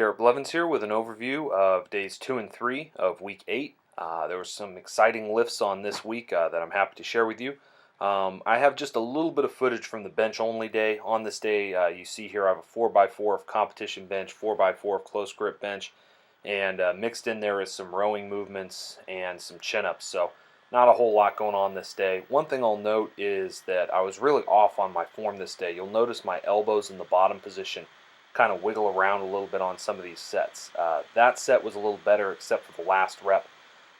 Garrett Blevins here with an overview of days 2 and 3 of week 8. There were some exciting lifts on this week that I'm happy to share with you. I have just a little bit of footage from the bench only day. On this day, you see here I have a 4x4 of competition bench, 4x4 of close grip bench, and mixed in there is some rowing movements and some chin-ups. So not a whole lot going on this day. One thing I'll note is that I was really off on my form this day. You'll notice my elbows in the bottom position kind of wiggle around a little bit on some of these sets. That set was a little better except for the last rep.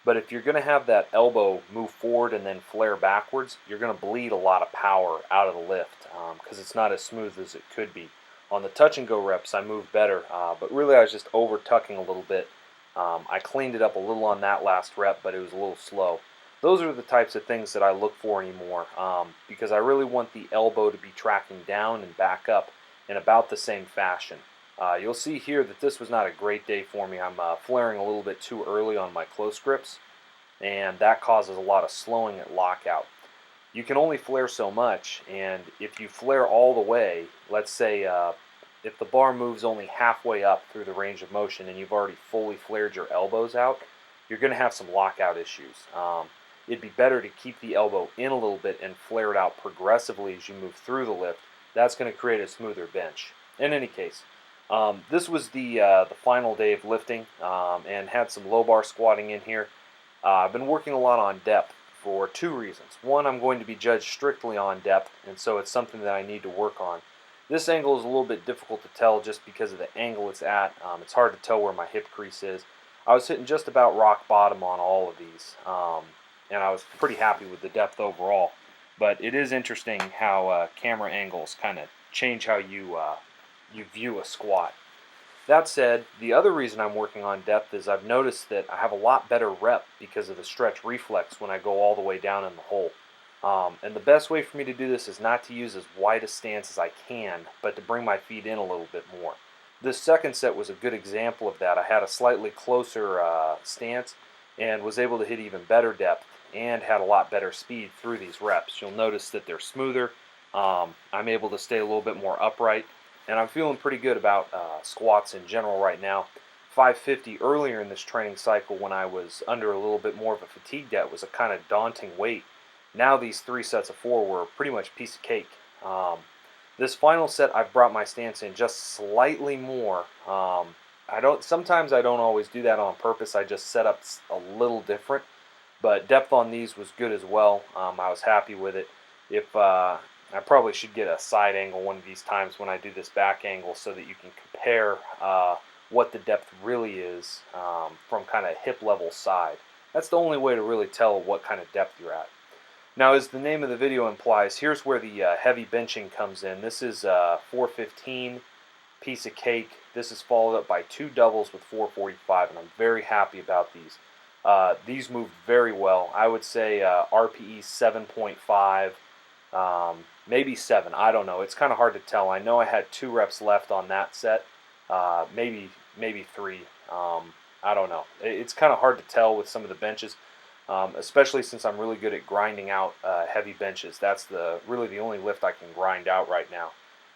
But if you're going to have that elbow move forward and then flare backwards, you're going to bleed a lot of power out of the lift because it's not as smooth as it could be. On the touch and go reps, I moved better, but really I was just over tucking a little bit. I cleaned it up a little on that last rep, but it was a little slow. Those are the types of things that I look for anymore because I really want the elbow to be tracking down and back up in about the same fashion. You'll see here that this was not a great day for me. I'm flaring a little bit too early on my close grips, and that causes a lot of slowing at lockout. You can only flare so much, and if you flare all the way, let's say if the bar moves only halfway up through the range of motion and you've already fully flared your elbows out, you're going to have some lockout issues. It'd be better to keep the elbow in a little bit and flare it out progressively as you move through the lift. That's going to create a smoother bench. In any case, this was the final day of lifting and had some low bar squatting in here. I've been working a lot on depth for two reasons. One, I'm going to be judged strictly on depth, and so it's something that I need to work on. This angle is a little bit difficult to tell just because of the angle it's at. It's hard to tell where my hip crease is. I was hitting just about rock bottom on all of these, and I was pretty happy with the depth overall. But it is interesting how camera angles kind of change how you view a squat. That said, the other reason I'm working on depth is I've noticed that I have a lot better rep because of the stretch reflex when I go all the way down in the hole. And the best way for me to do this is not to use as wide a stance as I can, but to bring my feet in a little bit more. This second set was a good example of that. I had a slightly closer stance and was able to hit even better depth and had a lot better speed through these reps. You'll notice that they're smoother. I'm able to stay a little bit more upright, and I'm feeling pretty good about squats in general right now. 550 earlier in this training cycle when I was under a little bit more of a fatigue debt was a kind of daunting weight. Now these 3 sets of 4 were pretty much a piece of cake. This final set I've brought my stance in just slightly more. Sometimes I don't always do that on purpose. I just set up a little different. But depth on these was good as well. I was happy with it. I probably should get a side angle one of these times when I do this back angle so that you can compare what the depth really is from kind of hip level side. That's the only way to really tell what kind of depth you're at. Now, as the name of the video implies, here's where the heavy benching comes in. This is 415, piece of cake. This is followed up by 2 doubles with 445, and I'm very happy about these. These moved very well. I would say RPE 7.5, maybe 7. I don't know. It's kind of hard to tell. I know I had 2 reps left on that set, maybe 3. I don't know. It's kind of hard to tell with some of the benches, especially since I'm really good at grinding out heavy benches. That's really the only lift I can grind out right now.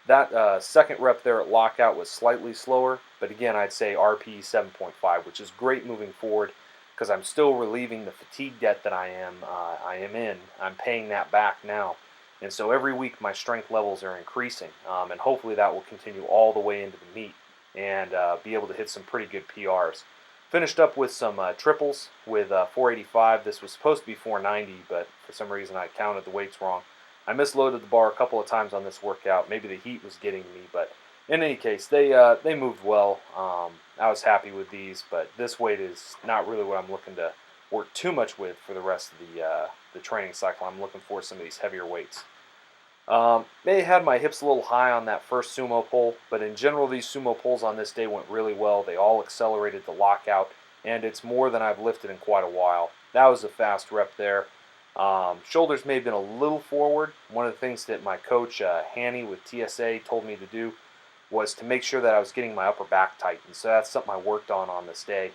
That second rep there at lockout was slightly slower, but again, I'd say RPE 7.5, which is great moving forward, because I'm still relieving the fatigue debt that I am in. I'm paying that back now. And so every week my strength levels are increasing, and hopefully that will continue all the way into the meet and be able to hit some pretty good PRs. Finished up with some triples with 485. This was supposed to be 490, but for some reason I counted the weights wrong. I misloaded the bar a couple of times on this workout. Maybe the heat was getting me, but in any case, they moved well. I was happy with these, but this weight is not really what I'm looking to work too much with for the rest of the training cycle. I'm looking for some of these heavier weights. May have had my hips a little high on that first sumo pull, but in general these sumo pulls on this day went really well. They all accelerated the lockout, and it's more than I've lifted in quite a while. That was a fast rep there. Shoulders may have been a little forward. One of the things that my coach, Hanny with TSA, told me to do was to make sure that I was getting my upper back tight, and so that's something I worked on this day.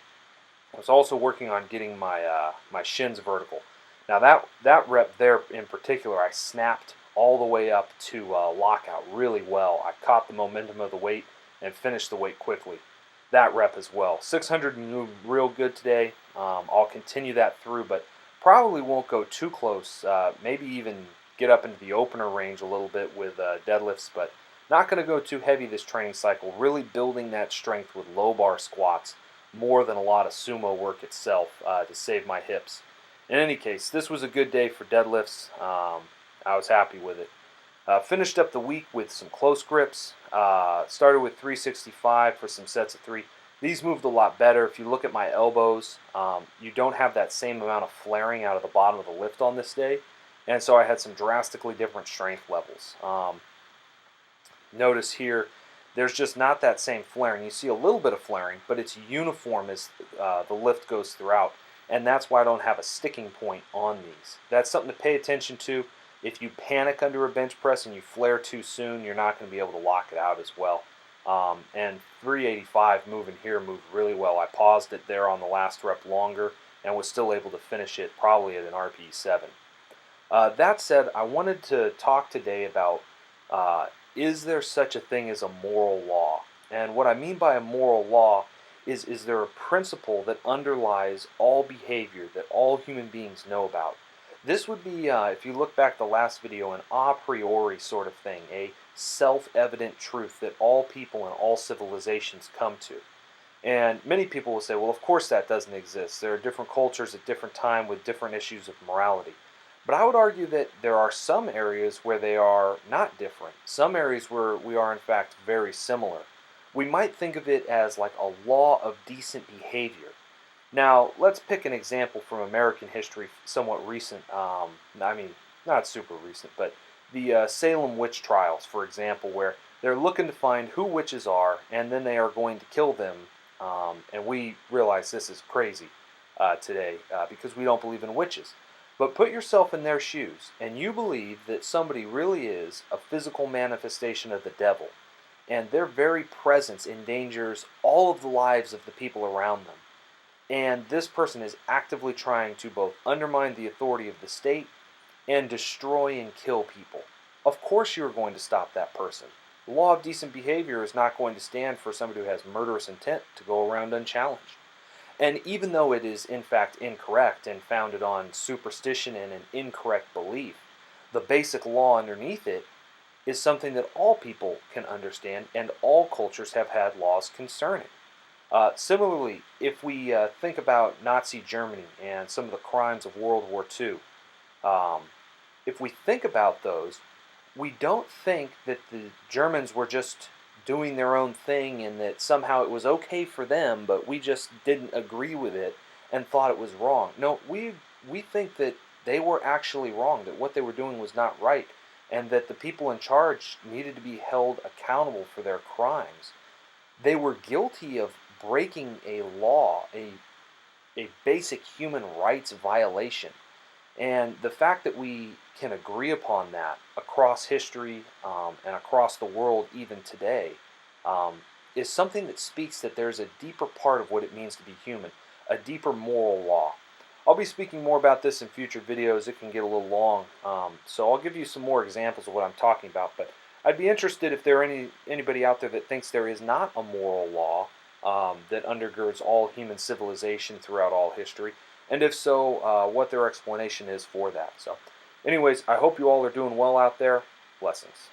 I was also working on getting my shins vertical. Now that rep there in particular, I snapped all the way up to lockout really well. I caught the momentum of the weight and finished the weight quickly. that rep as well. 600 moved real good today. I'll continue that through, but probably won't go too close. Maybe even get up into the opener range a little bit with deadlifts, but not going to go too heavy this training cycle. Really building that strength with low bar squats more than a lot of sumo work itself to save my hips. In any case, this was a good day for deadlifts. I was happy with it. Finished up the week with some close grips. Started with 365 for some sets of 3. These moved a lot better. If you look at my elbows, you don't have that same amount of flaring out of the bottom of the lift on this day. And so I had some drastically different strength levels. Notice here, there's just not that same flaring. You see a little bit of flaring, but it's uniform as the lift goes throughout. And that's why I don't have a sticking point on these. That's something to pay attention to. If you panic under a bench press and you flare too soon, you're not going to be able to lock it out as well. And 385 moving here moved really well. I paused it there on the last rep longer and was still able to finish it probably at an RPE 7. That said, I wanted to talk today about is there such a thing as a moral law? And what I mean by a moral law is there a principle that underlies all behavior that all human beings know about? This would be, if you look back the last video, an a priori sort of thing, a self-evident truth that all people and all civilizations come to. And many people will say, well, of course that doesn't exist. There are different cultures at different times with different issues of morality. But I would argue that there are some areas where they are not different. Some areas where we are, in fact, very similar. We might think of it as like a law of decent behavior. Now, let's pick an example from American history, somewhat recent. I mean, not super recent, but the Salem witch trials, for example, where they're looking to find who witches are, and then they are going to kill them. And we realize this is crazy today because we don't believe in witches. But put yourself in their shoes, and you believe that somebody really is a physical manifestation of the devil, and their very presence endangers all of the lives of the people around them. And this person is actively trying to both undermine the authority of the state and destroy and kill people. Of course you're going to stop that person. The law of decent behavior is not going to stand for somebody who has murderous intent to go around unchallenged. And even though it is in fact incorrect and founded on superstition and an incorrect belief, the basic law underneath it is something that all people can understand and all cultures have had laws concerning. Similarly, if we think about Nazi Germany and some of the crimes of World War II, if we think about those, we don't think that the Germans were just doing their own thing and that somehow it was okay for them, but we just didn't agree with it and thought it was wrong. No, we think that they were actually wrong, that what they were doing was not right, and that the people in charge needed to be held accountable for their crimes. They were guilty of breaking a law, a basic human rights violation. And the fact that we can agree upon that across history and across the world even today is something that speaks that there's a deeper part of what it means to be human, a deeper moral law. I'll be speaking more about this in future videos. It can get a little long, so I'll give you some more examples of what I'm talking about. But I'd be interested if there are anybody out there that thinks there is not a moral law that undergirds all human civilization throughout all history, and if so, what their explanation is for that. So anyways, I hope you all are doing well out there. Blessings.